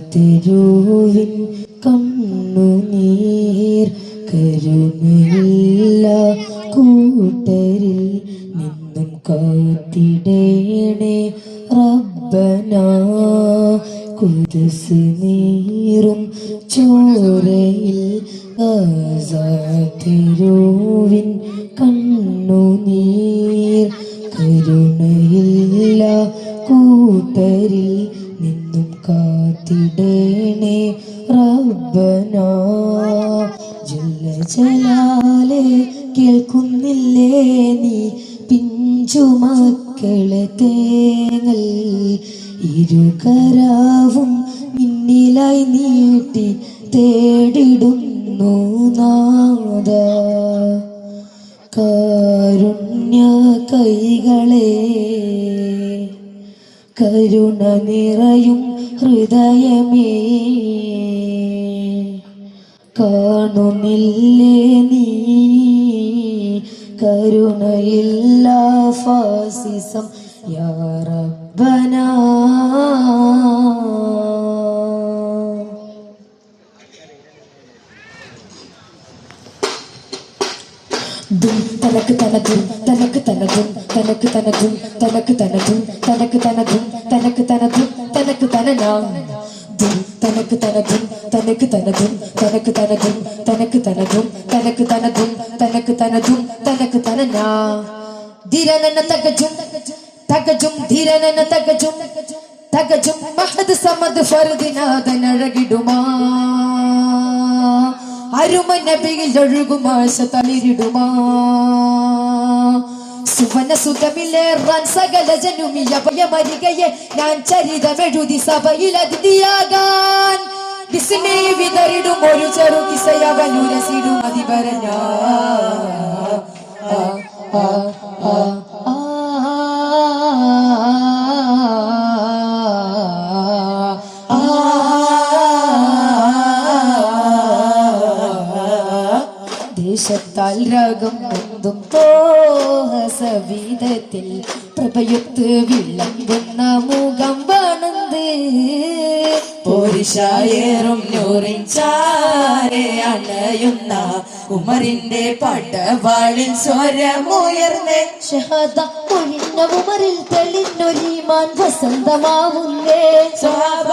തിരുവിൻ കണ്ണുനീർ കരുണയില്ല കൂട്ടരിൽ നിന്നും കാത്തിടേണേ റബ്ബന കുദ്സ് നീറും ചോരയിൽ തിരുവിൻ കണ്ണുനീർ കരുണയില്ല കൂട്ടരിൽ നിന്നും കാത്തിടേണേ റബ്ബന ജല്ല ജലാലേ കേൾക്കുന്നില്ലേ നീ പിഞ്ചുമക്കളെ തേങ്ങൽ ഇരുകരാവും മിന്നിലായി നീട്ടി തേടിടുന്നു നാദ കാരുണ്യ കൈകളെ കരുണ നിറയും ഹൃദയമേ കാണുന്നില്ലേ നീ കരുണയില്ല ഫാസിസം യാ റബ്ബന തനക്ക് തനക്കും തനക്ക് തനക്കും തനക്ക് തനക്കും തനക്ക് തനക്കും തനക്ക് തനക്കും തനക്ക് തനക്കും തനക്ക് തനനാ തനക്ക് തനക്കും തനക്ക് തനക്കും തനക്ക് തനക്കും തനക്ക് തനക്കും തനക്ക് തനക്കും തനക്ക് തനക്കും തനക്ക് തനനാ ധീരനന തകജും തകജും ധീരനന തകജും തകജും മഹദ് സമദ് ഫർദിനാദനഴകിടുമാ അരുമ നബിയിൽ ഒഴുകുമാശ തളിരിടുമാ സുവന സുഖമിലേറാൻ സകല ജനുമിയ ഭയമരികയെ ഞാൻ ചരിതമെഴുതി സഭയിൽ അതിഥിയാകാൻ വിസ്മേ വിതറിടും ഒരു ചെറു കിസയവനുരസിടും അതിപരഞ്ഞ ദേശത്താൽ രാഗം പൊന്തും തോഹസവിധത്തിൽ പ്രഭയൊത്ത് വിളമ്പുന്ന മുഖം വണന്ത് പോരിശായേറും നൂറിൻ ചാരെ അണയുന്ന ഉമറിന്റെ പടവാളിൽ സ്വരമുയർന്ന് ഷഹദ ഒഴിഞ്ഞ ഉമറിൽ തെളിഞ്ഞൊരീമാൻ വസന്തമാവുന്നേ സ്വഹാബ